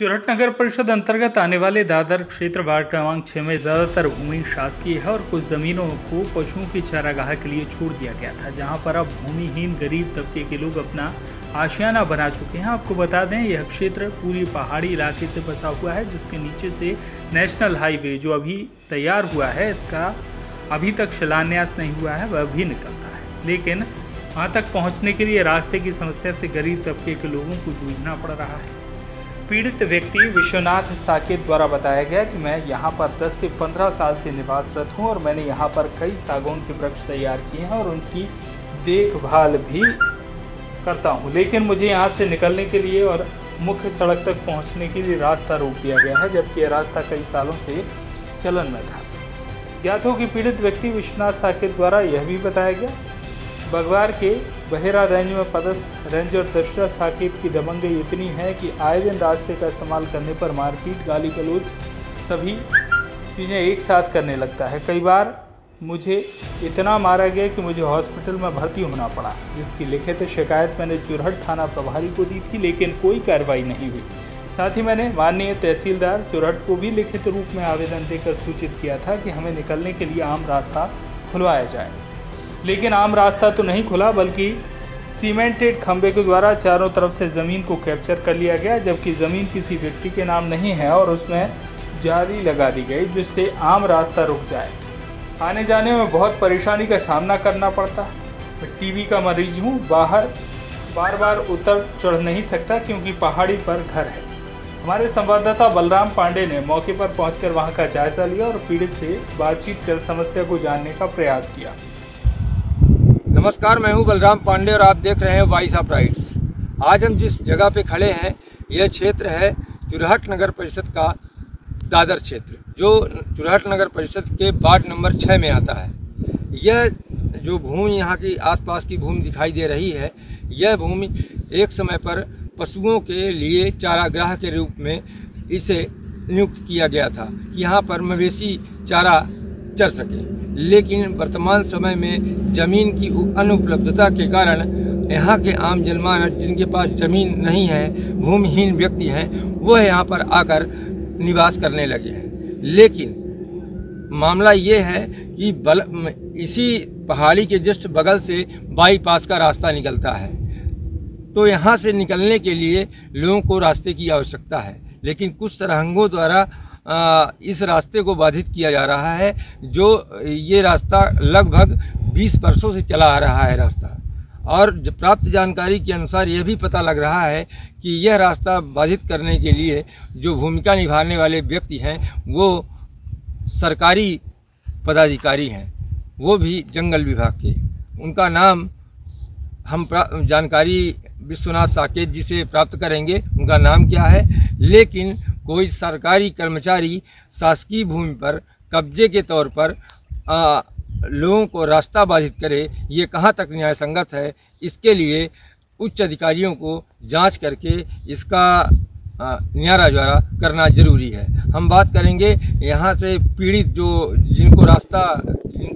चुरहट नगर परिषद अंतर्गत आने वाले दादर क्षेत्र वार्ड क्रमांक 6 में ज्यादातर भूमि शासकीय है और कुछ जमीनों को पशुओं की चारागाह के लिए छोड़ दिया गया था, जहां पर अब भूमिहीन गरीब तबके के लोग अपना आशियाना बना चुके हैं। आपको बता दें, यह क्षेत्र पूरी पहाड़ी इलाके से बसा हुआ है, जिसके नीचे से नेशनल हाईवे जो अभी तैयार हुआ है, इसका अभी तक शिलान्यास नहीं हुआ है, वह भी निकलता है। लेकिन वहाँ तक पहुँचने के लिए रास्ते की समस्या से गरीब तबके के लोगों को जूझना पड़ रहा है। पीड़ित व्यक्ति विश्वनाथ साकेत द्वारा बताया गया कि मैं यहाँ पर 10 से 15 साल से निवासरत हूँ और मैंने यहाँ पर कई सागौन के वृक्ष तैयार किए हैं और उनकी देखभाल भी करता हूँ, लेकिन मुझे यहाँ से निकलने के लिए और मुख्य सड़क तक पहुँचने के लिए रास्ता रोक दिया गया है, जबकि यह रास्ता कई सालों से चलन में था। ज्ञात हो कि पीड़ित व्यक्ति विश्वनाथ साकेत द्वारा यह भी बताया गया, बगवार के बहेरा रेंज में पदस्थ रेंजर दशरथ साकेत की दबंगई इतनी है कि आए दिन रास्ते का इस्तेमाल करने पर मारपीट, गाली गलौज सभी चीज़ें एक साथ करने लगता है। कई बार मुझे इतना मारा गया कि मुझे हॉस्पिटल में भर्ती होना पड़ा, जिसकी लिखित शिकायत मैंने चुरहट थाना प्रभारी को दी थी, लेकिन कोई कार्रवाई नहीं हुई। साथ ही मैंने माननीय तहसीलदार चुरहट को भी लिखित रूप में आवेदन देकर सूचित किया था कि हमें निकलने के लिए आम रास्ता खुलवाया जाए, लेकिन आम रास्ता तो नहीं खुला, बल्कि सीमेंटेड खंबे के द्वारा चारों तरफ से ज़मीन को कैप्चर कर लिया गया, जबकि ज़मीन किसी व्यक्ति के नाम नहीं है और उसमें जाली लगा दी गई, जिससे आम रास्ता रुक जाए। आने जाने में बहुत परेशानी का सामना करना पड़ता है। मैं टीबी का मरीज हूँ, बाहर बार बार उतर चढ़ नहीं सकता क्योंकि पहाड़ी पर घर है। हमारे संवाददाता बलराम पांडे ने मौके पर पहुंचकर वहां का जायजा लिया और पीड़ित से बातचीत कर समस्या को जानने का प्रयास किया। नमस्कार, मैं हूं बलराम पांडे और आप देख रहे हैं वॉइस ऑफ राइट्स। आज हम जिस जगह पे खड़े हैं, यह क्षेत्र है चुरहट नगर परिषद का दादर क्षेत्र, जो चुरहट नगर परिषद के वार्ड नंबर 6 में आता है। यह जो भूमि यहाँ की आसपास की भूमि दिखाई दे रही है, यह भूमि एक समय पर पशुओं के लिए चारागाह के रूप में इसे नियुक्त किया गया था कि यहाँ पर मवेशी चारा चर सकें, लेकिन वर्तमान समय में ज़मीन की अनुपलब्धता के कारण यहाँ के आम जनमानस जिनके पास ज़मीन नहीं है, भूमिहीन व्यक्ति हैं, वह यहाँ पर आकर निवास करने लगे हैं। लेकिन मामला ये है कि इसी पहाड़ी के जस्ट बगल से बाईपास का रास्ता निकलता है, तो यहाँ से निकलने के लिए लोगों को रास्ते की आवश्यकता है, लेकिन कुछ सरहंगों द्वारा इस रास्ते को बाधित किया जा रहा है। जो ये रास्ता लगभग 20 वर्षों से चला आ रहा है रास्ता, और प्राप्त जानकारी के अनुसार यह भी पता लग रहा है कि यह रास्ता बाधित करने के लिए जो भूमिका निभाने वाले व्यक्ति हैं वो सरकारी पदाधिकारी हैं, वो भी जंगल विभाग के। उनका नाम हम जानकारी विश्वनाथ साकेत जी से प्राप्त करेंगे, उनका नाम क्या है, लेकिन कोई सरकारी कर्मचारी शासकीय भूमि पर कब्जे के तौर पर लोगों को रास्ता बाधित करे, ये कहाँ तक न्याय संगत है। इसके लिए उच्च अधिकारियों को जांच करके इसका न्यारा ज्वारा करना जरूरी है। हम बात करेंगे यहाँ से पीड़ित जिनका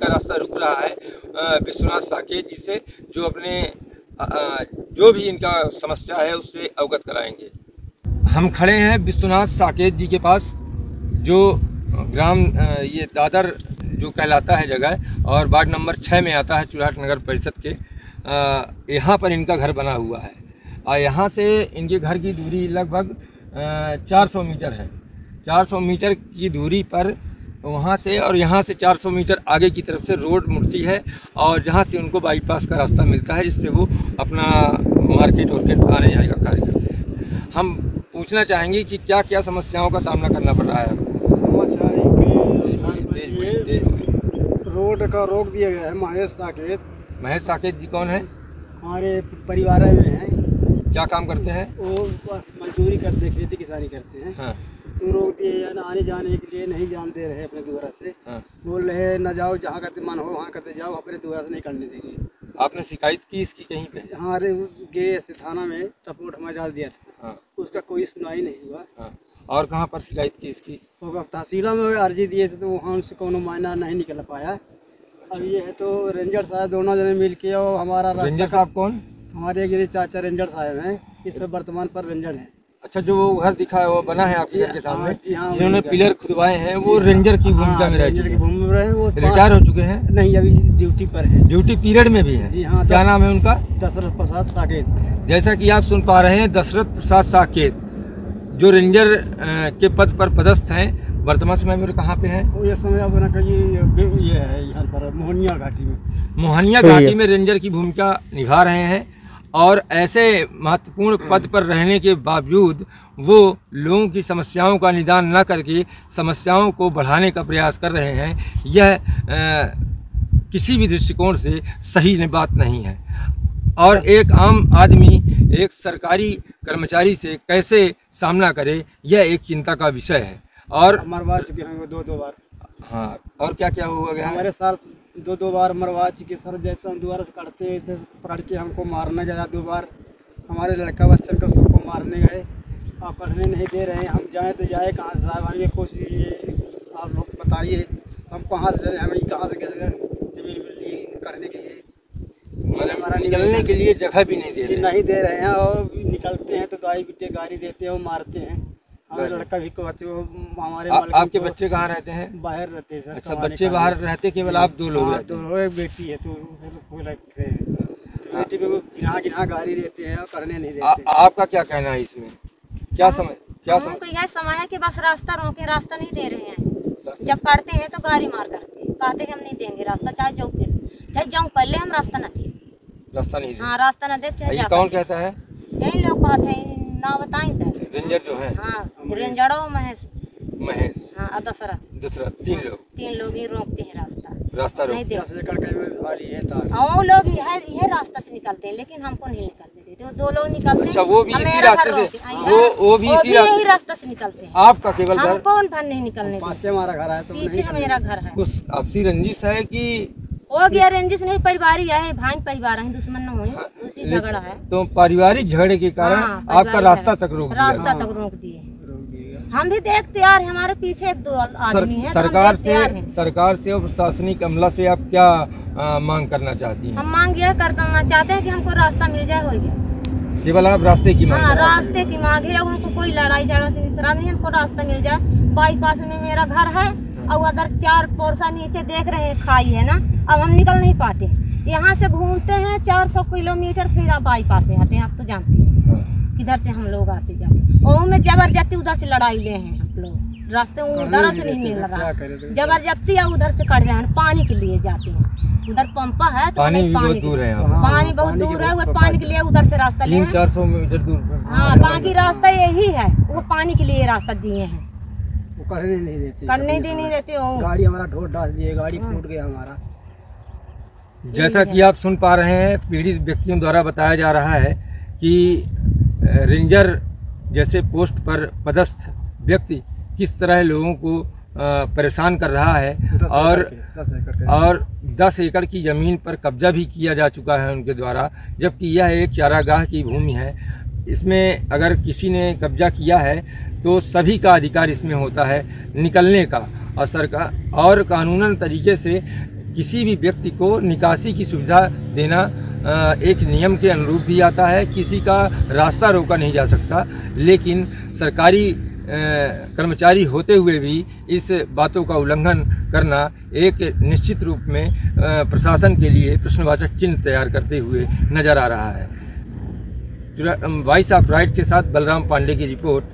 रास्ता रुक रहा है विश्वनाथ साकेत जी से, जो अपने जो भी इनका समस्या है उससे अवगत कराएंगे। हम खड़े हैं विश्वनाथ साकेत जी के पास, जो ग्राम ये दादर जो कहलाता है जगह, और वार्ड नंबर 6 में आता है चुरहट नगर परिषद के। यहाँ पर इनका घर बना हुआ है और यहाँ से इनके घर की दूरी लगभग 400 मीटर है। 400 मीटर की दूरी पर वहाँ से और यहाँ से 400 मीटर आगे की तरफ से रोड मुड़ती है और जहाँ से उनको बाईपास का रास्ता मिलता है, जिससे वो अपना मार्केट आने जाने का कार्य करते हैं। हम पूछना चाहेंगे कि क्या क्या समस्याओं का सामना करना पड़ रहा है आपको? समस्या रोड का रोक दिया गया है। महेश साकेत जी कौन है? हमारे परिवार में हैं। क्या काम करते हैं? वो मजदूरी करते, खेती किसानी करते हैं। हाँ। तो रोक दिए, आने जाने के लिए नहीं जान दे रहे अपने द्वारा से। हाँ। बोल रहे न जाओ, जहाँ करते मन हो वहाँ करते जाओ, अपने द्वारा से नहीं करने देंगे। आपने शिकायत की इसकी कहीं पे? हमारे गए थाना में रिपोर्ट हमें डाल दिया था। हाँ। उसका कोई सुनाई नहीं हुआ। हाँ। और कहाँ पर शिकायत की इसकी? तहसीलों में अर्जी दिए थे, तो वहाँ उनसे कोनो मायना नहीं निकल पाया। अब ये है तो रेंजर साहब दोनों जने मिल के, और हमारा रेंजर साहब कौन? हमारे गिरी चाचा रेंजर साहब हैं, इस वर्तमान पर रेंजर हैं। अच्छा, जो वो घर दिखा है वो बना है आपके घर के सामने, जी हाँ, जिन्होंने पिलर खुदवाए हैं वो रेंजर की भूमिका में रह चुके हैं, घूम रहे हैं वो रिटायर हो चुके हैं, नहीं अभी ड्यूटी पर है, ड्यूटी पीरियड में भी है। जी हाँ। क्या नाम है उनका? दशरथ प्रसाद साकेत। जैसा कि आप सुन पा रहे हैं, दशरथ प्रसाद साकेत जो रेंजर के पद पर पदस्थ हैं, वर्तमान समय में कहाँ पे हैं? वो ये समय आप ना कहिए ये है यहाँ पर मोहनिया घाटी में। मोहनिया घाटी में रेंजर की भूमिका निभा रहे हैं और ऐसे महत्वपूर्ण पद पर रहने के बावजूद वो लोगों की समस्याओं का निदान न करके समस्याओं को बढ़ाने का प्रयास कर रहे हैं। यह किसी भी दृष्टिकोण से सही बात नहीं है और एक आम आदमी एक सरकारी कर्मचारी से कैसे सामना करे, यह एक चिंता का विषय है। और मरवा चुके हैं वो दो बार। हाँ, और क्या क्या हुआ गया? हमारे साथ दो बार मरवा चुके सर, जैसे हम दोबारा से करते हैं ऐसे पकड़ के हमको मारने गया 2 बार, हमारे लड़का बच्चन को सबको मारने गए, आप पढ़ने नहीं दे रहे हैं, हम जाएँ तो जाए कहाँ से साहब, हम ये कोशिश आप लोग बताइए हम कहाँ से चले, हमें कहाँ से जमीन मिली करने के लिए, मतलब निकलने के लिए जगह भी नहीं दे रहे हैं और निकलते हैं तो दाई बिटे गाड़ी देते हैं, वो मारते हैं। हमारे लड़का भी को बच्चे हमारे आपके बच्चे कहाँ रहते हैं? बाहर रहते हैं सर। अच्छा, बच्चे बाहर रहते, केवल आप 2 लोग रहते हैं? 2 एक बेटी है तो वो रखते हैं, तो बेटी को गिना गाड़ी देते हैं और करने नहीं देते। आपका क्या कहना है इसमें? क्या समझ हमको यह समय है कि बस रास्ता रोके, रास्ता नहीं दे रहे हैं, जब काटते हैं तो गाड़ी मार करते हैं, कहते हैं हम नहीं देंगे रास्ता, चाहे जाऊँ पहले हम रास्ता न दे, रास्ता नहीं दे। हाँ, रास्ता न दे। ये कौन कहता है? यही लोग कहते हैं, ना बताएं तो रेंजर जो है। हाँ, रेंजरो महेश, हाँ, दशरथ 3 लोग ही रोकते हैं रास्ता नहीं देते। वो लोग यह रास्ता से निकलते हैं, लेकिन हमको नहीं निकलने देते, वो 2 लोग निकलते हैं। अच्छा, वो भी इसी रास्ते से, वो भी इसी यही रास्ता से निकलते हैं। आपका केवल घर? हमको उन भर नहीं निकलने देते, हमारा घर है तो पीछे मेरा घर है। कुछ आपसी रंजिश है कि हो गया? रंजिश नहीं, पारिवारिक है, भाई परिवार है, दुश्मन न हुए, उसी झगड़ा है। तो पारिवारिक झगड़े के कारण आपका रास्ता तक रोक दिए। हम भी देखते यार, हमारे पीछे 1-2 आदमी है। सरकार से और प्रशासनिक अमला से आप क्या मांग करना चाहती हैं? हम मांग यह करना चाहते हैं कि हमको रास्ता मिल जाए, हो गया। केवल आप रास्ते की मांग? हाँ, रास्ते की मांग है, उनको कोई लड़ाई झगड़ा से नहीं, हमको रास्ता मिल जाए। बाईपास में मेरा घर है और उधर 4 पोरसा नीचे देख रहे हैं, खाई है ना, अब हम निकल नहीं पाते, यहाँ से घूमते हैं 400 किलोमीटर, फिर आप बाईपास में आते हैं। आप तो जानते हैं किधर से हम लोग आते जाते, और में जबरदस्ती उधर से लड़ाई ले हैं हम लोग, रास्ते उधर से नहीं मिल रहा, जबरदस्ती उधर से कट रहे हैं, पानी के लिए जाते हैं, उधर पंपा है तो पानी बहुत दूर है, पानी बहुत दूर है, वो पानी के लिए उधर से रास्ता ले 300-400 मीटर दूर। हाँ, बाकी रास्ता यही है, वो पानी के लिए रास्ता दिए हैं, करने नहीं देते गाड़ी हमारा ढोर डाल दिए, गाड़ी फूट गया हमारा। जैसा कि आप सुन पा रहे हैं, पीड़ित व्यक्तियों द्वारा बताया जा रहा है कि रेंजर जैसे पोस्ट पर पदस्थ व्यक्ति किस तरह लोगों को परेशान कर रहा है, और 10 एकड़ की ज़मीन पर कब्जा भी किया जा चुका है उनके द्वारा, जबकि यह एक चारागाह की भूमि है। इसमें अगर किसी ने कब्जा किया है तो सभी का अधिकार इसमें होता है निकलने का, और सरकार और कानूनन तरीके से किसी भी व्यक्ति को निकासी की सुविधा देना एक नियम के अनुरूप भी आता है। किसी का रास्ता रोका नहीं जा सकता, लेकिन सरकारी कर्मचारी होते हुए भी इस बातों का उल्लंघन करना एक निश्चित रूप में प्रशासन के लिए प्रश्नवाचक चिन्ह तैयार करते हुए नजर आ रहा है। वॉइस ऑफ राइट के साथ बलराम पांडे की रिपोर्ट,